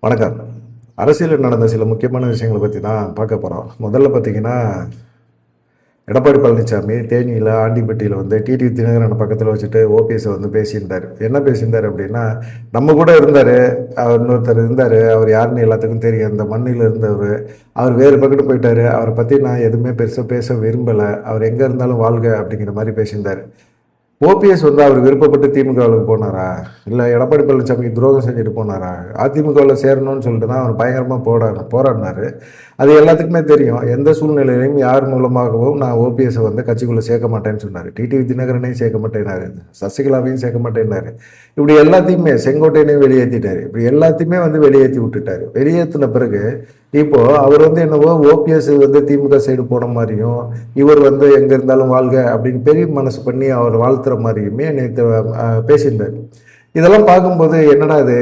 வணக்கம். அரசியலில் நடந்த சில முக்கியமான விஷயங்களை பற்றி தான் பார்க்க போகிறோம். முதல்ல பார்த்தீங்கன்னா, எடப்பாடி பழனிசாமி தேனியில் ஆண்டிப்பட்டியில் வந்து டிடிவி தினகரனை பக்கத்தில் வச்சுட்டு ஓபிஎஸை வந்து பேசியிருந்தார். என்ன பேசியிருந்தார் அப்படின்னா, நம்ம கூட இருந்தார், இன்னொருத்தர் இருந்தார், அவர் யாருன்னு எல்லாத்துக்கும் தெரியும், அந்த மண்ணில் இருந்தவர், அவர் வேறு பக்கத்து போயிட்டார், அவரை பற்றி நான் எதுவுமே பெருசாக பேச விரும்பலை, அவர் எங்கே இருந்தாலும் வாழ்க அப்படிங்கிற மாதிரி பேசியிருந்தார். ஓபிஎஸ் வந்து அவர் விருப்பப்பட்டு திமுகவுக்கு போனாரா, இல்லை எடப்பாடி பழனிசாமிக்கு துரோகம் செஞ்சுட்டு போனாரா, அதிமுகவில் சேரணும்னு சொல்லிட்டு தான் அவர் பயங்கரமாக போராடினார். அது எல்லாத்துக்குமே தெரியும். எந்த சூழ்நிலையிலையும் யார் மூலமாகவும் நான் ஓபிஎஸை வந்து கட்சிக்குள்ளே சேர்க்க மாட்டேன்னு சொன்னார். டிடிவி தினகரனையும் சேர்க்க மாட்டேன்னாரு, சசிகலாவையும் சேர்க்க மாட்டேன்னாரு. இப்படி எல்லாத்தையுமே, செங்கோட்டையனையும் வெளியேற்றிட்டாரு. இப்படி எல்லாத்தையுமே வந்து வெளியேற்றி விட்டுட்டாரு. வெளியேற்றின பிறகு இப்போ அவர் வந்து என்னவோ ஓபிஎஸ் வந்து திமுக சைடு போன மாதிரியும், இவர் வந்து எங்க இருந்தாலும் வாழ்க அப்படின்னு பெரிய மனசு பண்ணி அவர் வாழ்த்துற மாதிரியுமே நேற்று பேசியிருந்தார். இதெல்லாம் பார்க்கும்போது என்னடா இது,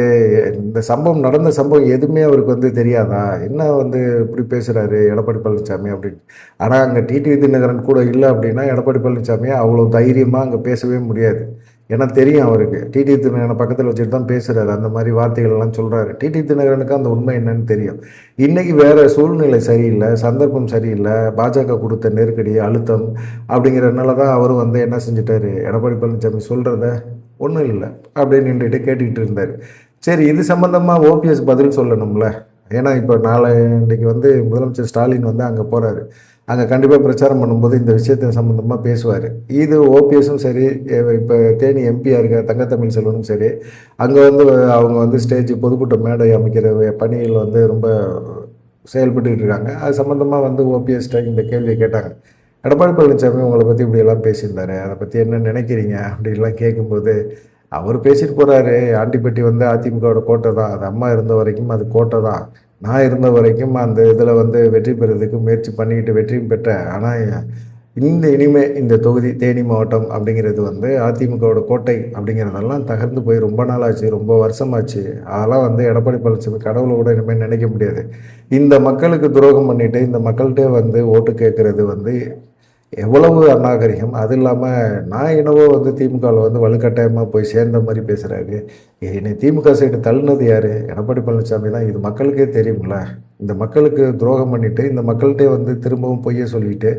இந்த சம்பவம் நடந்த சம்பவம் எதுவுமே அவருக்கு வந்து தெரியாதா, என்ன வந்து இப்படி பேசுறாரு எடப்பாடி பழனிசாமி அப்படின்னு. ஆனால் அங்கே டிடிவி தினகரன் கூட இல்லை அப்படின்னா எடப்பாடி பழனிசாமியை அவ்வளோ தைரியமாக அங்கே பேசவே முடியாது. ஏன்னா தெரியும் அவருக்கு, டிடிவி தினகரனை பக்கத்தில் வச்சுட்டு தான் பேசுகிறாரு, அந்த மாதிரி வார்த்தைகள் எல்லாம் சொல்கிறாரு. டிடிவி தினகரனுக்கு அந்த உண்மை என்னன்னு தெரியும். இன்றைக்கி வேறு சூழ்நிலை சரியில்லை, சந்தர்ப்பம் சரியில்லை, பாஜக கொடுத்த நெருக்கடி அழுத்தம் அப்படிங்கிறதுனால தான் அவரும் வந்து என்ன செஞ்சிட்டாரு, எடப்பாடி பழனிசாமி சொல்கிறத ஒன்றும் இல்லை அப்படின்னு நின்றுட்டு கேட்டுக்கிட்டு இருந்தார். சரி, இது சம்மந்தமாக ஓபிஎஸ் பதில் சொல்லணும்ல. ஏன்னா இப்போ இன்றைக்கி வந்து முதலமைச்சர் ஸ்டாலின் வந்து அங்கே போகிறாரு. அங்கே கண்டிப்பாக பிரச்சாரம் பண்ணும்போது இந்த விஷயத்தை சம்மந்தமாக பேசுவார். இது ஓபிஎஸும் சரி, இப்போ தேனி எம்பியாக இருக்க தங்கத்தமிழ் செல்வனும் சரி, அங்கே வந்து அவங்க வந்து ஸ்டேஜ் பொதுக்கூட்ட மேடை அமைக்கிற பணியில் வந்து ரொம்ப செயல்பட்டுக்கிட்டு இருக்காங்க. அது சம்மந்தமாக வந்து ஓபிஎஸ்ட்ட இந்த கேள்வியை கேட்டாங்க. எடப்பாடி பழனிசாமி உங்களை பற்றி இப்படியெல்லாம் பேசியிருந்தாரு, அதை பற்றி என்ன நினைக்கிறீங்க அப்படின்லாம் கேட்கும்போது அவர் பேசிட்டு போகிறாரு. ஆண்டிப்பட்டி வந்து அதிமுகவோட கோட்டை தான், அது அம்மா இருந்த வரைக்கும் அது கோட்டை தான், நான் இருந்த வரைக்கும் அந்த இதில் வந்து வெற்றி பெறதுக்கு முயற்சி பண்ணிக்கிட்டு வெற்றியும் பெற்றேன். ஆனால் இனிமே இந்த தொகுதி தேனி மாவட்டம் அப்படிங்கிறது வந்து அதிமுகவோட கோட்டை அப்படிங்கிறதெல்லாம் தகர்ந்து போய் ரொம்ப நாள் ஆச்சு, ரொம்ப வருஷமாச்சு. அதெல்லாம் வந்து எடப்பாடி பழனிசாமி கடவுளை கூட இனிமேல் நினைக்க முடியாது. இந்த மக்களுக்கு துரோகம் பண்ணிட்டு இந்த மக்கள்கிட்ட வந்து ஓட்டு கேட்கறது வந்து எவ்வளவு அநாகரிகம். அது இல்லாமல் நான் என்னவோ வந்து திமுகவில் வந்து வலுக்கட்டாயமாக போய் சேர்ந்த மாதிரி பேசுகிறாரு. என்னை திமுக சைடு தள்ளினது யார்? எடப்பாடி பழனிசாமி தான். இது மக்களுக்கே தெரியும்ல. இந்த மக்களுக்கு துரோகம் பண்ணிவிட்டு இந்த மக்கள்கிட்டே வந்து திரும்பவும் பொய்ய சொல்லிட்டு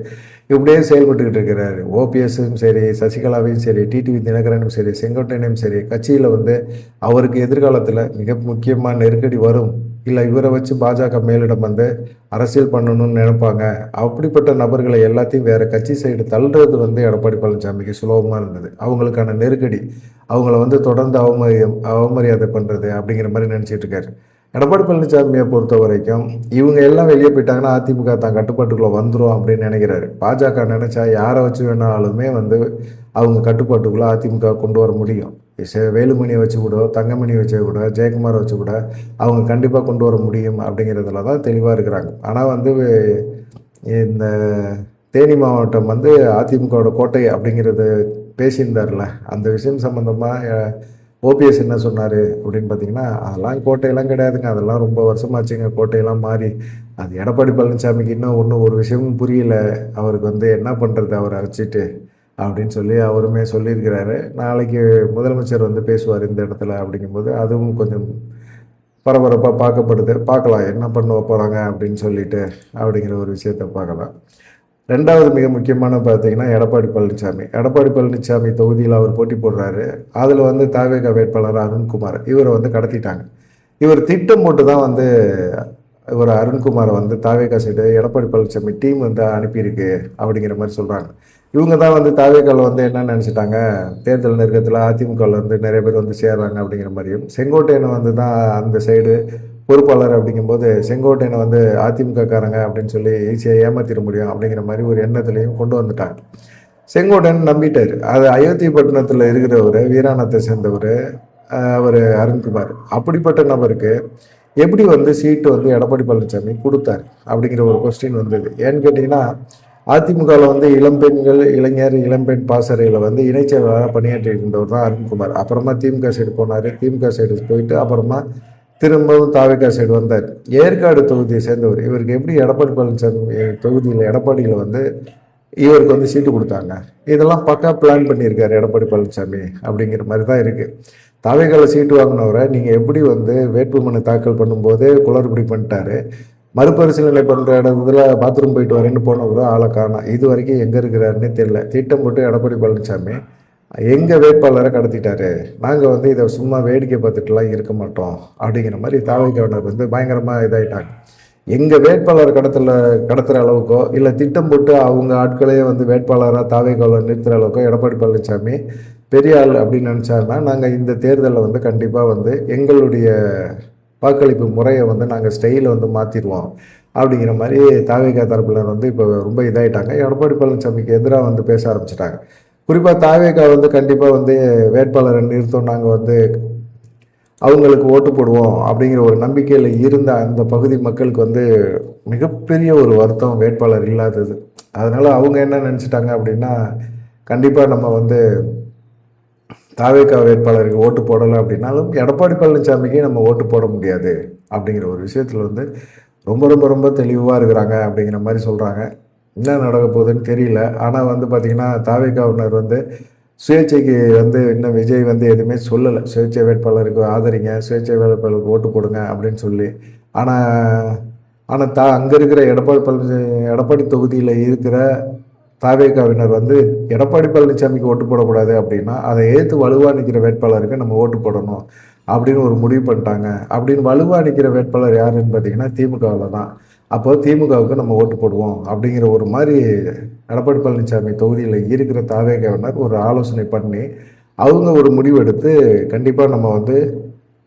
இப்படியே செயல்பட்டுக்கிட்டு இருக்கிறாரு. ஓபிஎஸும் சரி, சசிகலாவையும் சரி, டிடிவி தினகரனும் சரி, செங்கோட்டையனையும் சரி, கட்சியில் வந்து அவருக்கு எதிர்காலத்தில் மிக முக்கியமான நெருக்கடி வரும், இல்லை இவரை வச்சு பாஜக மேலிடம் வந்து அரசியல் பண்ணணும்னு நினைப்பாங்க. அப்படிப்பட்ட நபர்களை எல்லாத்தையும் வேறு கட்சி சைடு தள்ளுறது வந்து எடப்பாடி பழனிசாமிக்கு சுலபமாக இருந்தது. அவங்களுக்கான நெருக்கடி, அவங்கள வந்து தொடர்ந்து அவமரியாதை பண்ணுறது அப்படிங்கிற மாதிரி நினச்சிட்டு இருக்காரு. எடப்பாடி பழனிசாமியை பொறுத்த வரைக்கும் இவங்க எல்லாம் வெளியே போயிட்டாங்கன்னா அதிமுக தான் கட்டுப்பாட்டுக்குள்ளே வந்துடும் அப்படின்னு நினைக்கிறாரு. பாஜக நினச்சா யாரை வச்சு வேணாலுமே வந்து அவங்க கட்டுப்பாட்டுக்குள்ளே அதிமுக கொண்டு வர முடியும். வேலுமணியை வச்சு கூட, தங்கமணியை வச்சு கூட, ஜெயக்குமாரை வச்சு கூட அவங்க கண்டிப்பாக கொண்டு வர முடியும் அப்படிங்கிறதுல தான் தெளிவாக இருக்கிறாங்க. ஆனால் வந்து இந்த தேனி மாவட்டம் வந்து அதிமுகவோட கோட்டை அப்படிங்கிறது பேசியிருந்தார்ல, அந்த விஷயம் சம்மந்தமாக ஓபிஎஸ் என்ன சொன்னார் அப்படின்னு பார்த்தீங்கன்னா, அதெல்லாம் கோட்டையெல்லாம் கிடையாதுங்க, அதெல்லாம் ரொம்ப வருஷமாச்சுங்க கோட்டையெல்லாம் மாறி. அது எடப்பாடி பழனிசாமிக்கு இன்னும் ஒரு விஷயமும் புரியல, அவருக்கு வந்து என்ன பண்ணுறது அவர் அரைச்சிட்டு அப்படின்னு சொல்லி அவருமே சொல்லியிருக்கிறாரு. நாளைக்கு முதலமைச்சர் வந்து பேசுவார் இந்த இடத்துல. அப்படிங்கும்போது அதுவும் கொஞ்சம் பரபரப்பாக பார்க்கலாம் என்ன பண்ண போகிறாங்க அப்படின்னு சொல்லிட்டு அப்படிங்கிற ஒரு விஷயத்தை பார்க்கலாம். ரெண்டாவது மிக முக்கியமான பார்த்தீங்கன்னா எடப்பாடி பழனிசாமி தொகுதியில் அவர் போட்டி போடுறாரு. அதில் வந்து தவேக வேட்பாளர் அருண்குமார், இவரை வந்து கடத்திட்டாங்க. இவர் திட்டம் போட்டு தான் வந்து இவர் அருண்குமாரை வந்து தவேக சைடு எடப்பாடி பழனிசாமி டீம் வந்து அனுப்பியிருக்கு அப்படிங்கிற மாதிரி சொல்கிறாங்க. இவங்க தான் வந்து தவேகாவில் வந்து என்ன நினச்சிட்டாங்க, தேர்தல் நெருக்கத்தில் அதிமுகவில் வந்து நிறைய பேர் வந்து சேர்றாங்க அப்படிங்கிற மாதிரியும், செங்கோட்டையனை வந்து தான் அந்த சைடு பொறுப்பாளர் அப்படிங்கும்போது செங்கோட்டையனை வந்து அதிமுகக்காரங்க அப்படின்னு சொல்லி ஈஸியாக ஏமாற்றிட முடியும் அப்படிங்கிற மாதிரி ஒரு எண்ணத்துலையும் கொண்டு வந்துட்டாங்க. செங்கோட்டையன் நம்பிட்டார். அது அயோத்திப்பட்டினத்தில் இருக்கிறவர், வீராணத்தை சேர்ந்தவர் அவர் அருண்குமார். அப்படிப்பட்ட நபருக்கு எப்படி வந்து சீட்டு வந்து எடப்பாடி பழனிசாமி கொடுத்தாரு அப்படிங்கிற ஒரு கொஸ்டின் வந்தது. ஏன்னு கேட்டிங்கன்னா, அதிமுகவில் வந்து இளம்பெண் பாசறையில் வந்து இணைச்செயலாளராக பணியாற்றிட்டு இருந்தவர் தான் அருண்குமார். அப்புறமா திமுக சைடு போனார். திமுக சைடு போயிட்டு அப்புறமா திரும்பவும் தாவேகா சைடு வந்தார். ஏற்காடு தொகுதியை சேர்ந்தவர். இவருக்கு எப்படி எடப்பாடி பழனிசாமி தொகுதியில் எடப்பாடியில் வந்து இவருக்கு வந்து சீட்டு கொடுத்தாங்க? இதெல்லாம் பக்கா பிளான் பண்ணியிருக்காரு எடப்பாடி பழனிசாமி அப்படிங்கிற மாதிரி தான் இருக்குது. தாவேக்கால சீட்டு வாங்கினவரை நீங்கள் எப்படி வந்து வேட்புமனு தாக்கல் பண்ணும்போதே குளறுபடி பண்ணிட்டாரு, மறுபரிசீலனை பண்ணுற இடத்துல பாத்ரூம் போயிட்டு வரேன்னு போனவரை ஆளை காணோம். இது வரைக்கும் எங்கே இருக்கிறாருன்னே தெரியல. திட்டம் போட்டு எடப்பாடி பழனிசாமி எங்கள் வேட்பாளரை கடத்திட்டாரு, நாங்கள் வந்து இதை சும்மா வேடிக்கை பார்த்துட்டுலாம் இருக்க மாட்டோம் அப்படிங்கிற மாதிரி தாவேக்காவினர் வந்து பயங்கரமாக இதாகிட்டாங்க. எங்கள் வேட்பாளர் கடத்துகிற அளவுக்கோ இல்லை திட்டம் போட்டு அவங்க ஆட்களே வந்து வேட்பாளராக தாவேக்காவில் நிறுத்துகிற அளவுக்கோ எடப்பாடி பழனிசாமி பெரிய ஆள் அப்படின்னு நினச்சாருன்னா நாங்கள் இந்த தேர்தலில் வந்து கண்டிப்பாக வந்து எங்களுடைய வாக்களிப்பு முறையை வந்து நாங்கள் ஸ்டைலை வந்து மாற்றிடுவோம் அப்படிங்கிற மாதிரி தாவேக்கா தரப்பினர் வந்து இப்போ ரொம்ப இதாகிட்டாங்க. எடப்பாடி பழனிசாமிக்கு எதிராக வந்து பேச ஆரம்பிச்சிட்டாங்க. குறிப்பாக தாவேக்கா வந்து கண்டிப்பாக வந்து வேட்பாளரை நிறுத்தம், நாங்கள் வந்து அவங்களுக்கு ஓட்டு போடுவோம் அப்படிங்கிற ஒரு நம்பிக்கையில் இருந்த அந்த பகுதி மக்களுக்கு வந்து மிகப்பெரிய ஒரு வருத்தம் வேட்பாளர் இல்லாதது. அதனால் அவங்க என்ன நினச்சிட்டாங்க அப்படின்னா, கண்டிப்பாக நம்ம வந்து தாவேக்கா வேட்பாளருக்கு ஓட்டு போடலை அப்படின்னாலும் எடப்பாடி பழனிசாமிக்கு நம்ம ஓட்டு போட முடியாது அப்படிங்கிற ஒரு விஷயத்தில் வந்து ரொம்ப ரொம்ப ரொம்ப தெளிவாக இருக்கிறாங்க அப்படிங்கிற மாதிரி சொல்கிறாங்க. என்ன நடக்க போகுதுன்னு தெரியல. ஆனால் வந்து பார்த்திங்கன்னா தாவேக்காவினர் வந்து சுயேட்சைக்கு வந்து இன்னும் விஜய் வந்து எதுவுமே சொல்லலை. சுயேட்சை வேட்பாளருக்கு ஆதரிங்க, சுயேட்சை வேட்பாளருக்கு ஓட்டு போடுங்க அப்படின்னு சொல்லி. ஆனால் அங்கே இருக்கிற எடப்பாடி தொகுதியில் இருக்கிற தாவேக்காவினர் வந்து எடப்பாடி பழனிசாமிக்கு ஓட்டு போடக்கூடாது அப்படின்னா அதை எதிர்த்து வலுவாக நிற்கிற வேட்பாளருக்கு நம்ம ஓட்டு போடணும் அப்படின்னு ஒரு முடிவு பண்ணிட்டாங்க. அப்படின்னு வலுவாக நிற்கிற வேட்பாளர் யாருன்னு பார்த்தீங்கன்னா திமுகவில் தான். அப்போ திமுகவுக்கு நம்ம ஓட்டு போடுவோம் அப்படிங்கிற ஒரு மாதிரி எடப்பாடி பழனிசாமி தொகுதியில் இருக்கிற தாவேக்காவினர் ஒரு ஆலோசனை பண்ணி அவங்க ஒரு முடிவு எடுத்து கண்டிப்பாக நம்ம வந்து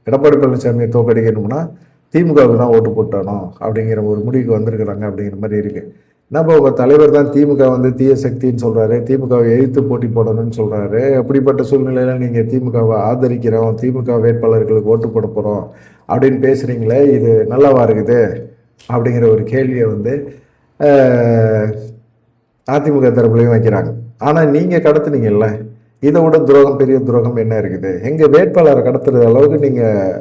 எடப்பாடி பழனிசாமியை தோற்கடிக்கணும்னா திமுகவுக்கு தான் ஓட்டு போட்டணும் அப்படிங்கிற ஒரு முடிவுக்கு வந்திருக்கிறாங்க அப்படிங்கிற மாதிரி இருக்குது. நம்ம உங்கள் தலைவர் தான் திமுக வந்து தீய சக்தின்னு சொல்கிறாரு, திமுகவை எதிர்த்து போட்டி போடணும்னு சொல்கிறாரு. அப்படிப்பட்ட சூழ்நிலையில் நீங்கள் திமுகவை ஆதரிக்கிறோம், திமுக வேட்பாளர்களுக்கு ஓட்டு போட போகிறோம் அப்படின்னு பேசுகிறீங்களே, இது நல்லாவா இருக்குது அப்படிங்கிற ஒரு கேள்வியை வந்து அதிமுக தரப்புலையும் வைக்கிறாங்க. ஆனால் நீங்கள் கடத்துனீங்கல்ல, இதை விட துரோகம், பெரிய துரோகம் என்ன இருக்குது? எங்கள் வேட்பாளரை கடத்துறது அளவுக்கு நீங்கள்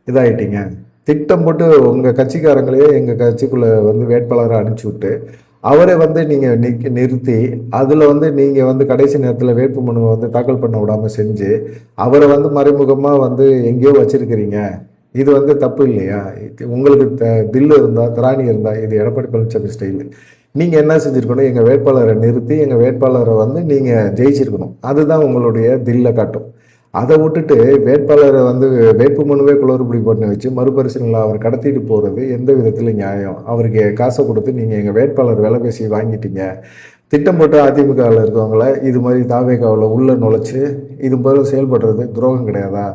இதாகிட்டீங்க. திட்டம் போட்டு உங்கள் கட்சிக்காரங்களையே எங்கள் கட்சிக்குள்ளே வந்து வேட்பாளரை அனுப்பிச்சி விட்டு அவரை வந்து நீங்கள் நிறுத்தி அதில் வந்து நீங்கள் வந்து கடைசி நேரத்தில் வேட்புமனுவை வந்து தாக்கல் பண்ண விடாமல் செஞ்சு அவரை வந்து மறைமுகமாக வந்து எங்கேயோ வச்சுருக்கிறீங்க. இது வந்து தப்பு இல்லையா? உங்களுக்கு தில்லு இருந்தால், திராணி இருந்தால், இது எடப்பாடி பழனிசாமி ஸ்டைலு. நீங்கள் என்ன செஞ்சுருக்கணும்? எங்கள் வேட்பாளரை நிறுத்தி எங்கள் வேட்பாளரை வந்து நீங்கள் ஜெயிச்சிருக்கணும். அதுதான் உங்களுடைய தில்லை காட்டும். அதை விட்டுட்டு வேட்பாளரை வந்து வேட்புமனுவே குளறுபடி பண்ணி வச்சு மறுபரிசீலனை அவர் கடத்திட்டு போகிறது எந்த விதத்தில் நியாயம்? அவருக்கு காசை கொடுத்து நீங்கள் எங்கள் வேட்பாளர் விலை பேசி வாங்கிட்டீங்க. திட்டம் போட்டு அதிமுகவில் இருக்கவங்கள இது மாதிரி தாவேக்காவில் உள்ளே நுழைச்சி இது போல செயல்படுறது துரோகம் கிடையாதா?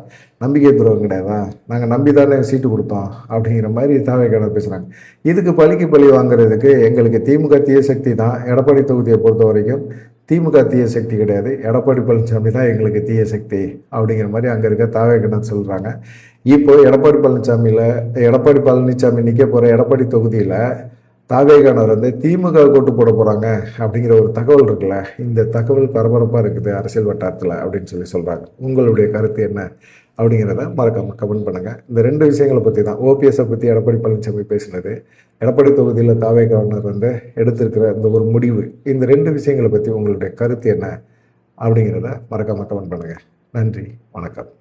நம்பிக்கை துரோகம் கிடையாதா? நாங்கள் நம்பி தானே சீட்டு கொடுத்தோம் அப்படிங்கிற மாதிரி தாவேக்காவில் பேசுகிறாங்க. இதுக்கு பழிக்கு பழி வாங்குறதுக்கு எங்களுக்கு திமுக தீய சக்தி தான். எடப்பாடி தொகுதியை பொறுத்த வரைக்கும் திமுக தீய சக்தி கிடையாது, எடப்பாடி பழனிசாமி தான் எங்களுக்கு தீய சக்தி அப்படிங்கிற மாதிரி அங்கே இருக்க தாவேக்கனர் சொல்கிறாங்க. இப்போ எடப்பாடி பழனிசாமி நிற்க போகிற எடப்பாடி தொகுதியில் தாவேக்கானர் வந்து திமுக ஓட்டு போட போகிறாங்க அப்படிங்கிற ஒரு தகவல் இருக்குல்ல, இந்த தகவல் பரபரப்பாக இருக்குது அரசியல் வட்டாரத்தில் அப்படின்னு சொல்கிறாங்க. உங்களுடைய கருத்து என்ன அப்படிங்கிறத மறக்காமல் கமெண்ட் பண்ணுங்கள். இந்த ரெண்டு விஷயங்களை பற்றி தான், ஓபிஎஸை பற்றி எடப்பாடி பழனிசாமி பேசினது, எடப்பாடி தொகுதியில் தாவேக்கானர் வந்து எடுத்திருக்கிற இந்த ஒரு முடிவு, இந்த ரெண்டு விஷயங்களை பற்றி உங்களுடைய கருத்து என்ன அப்படிங்கிறத மறக்காமல் கமெண்ட் பண்ணுங்கள். நன்றி, வணக்கம்.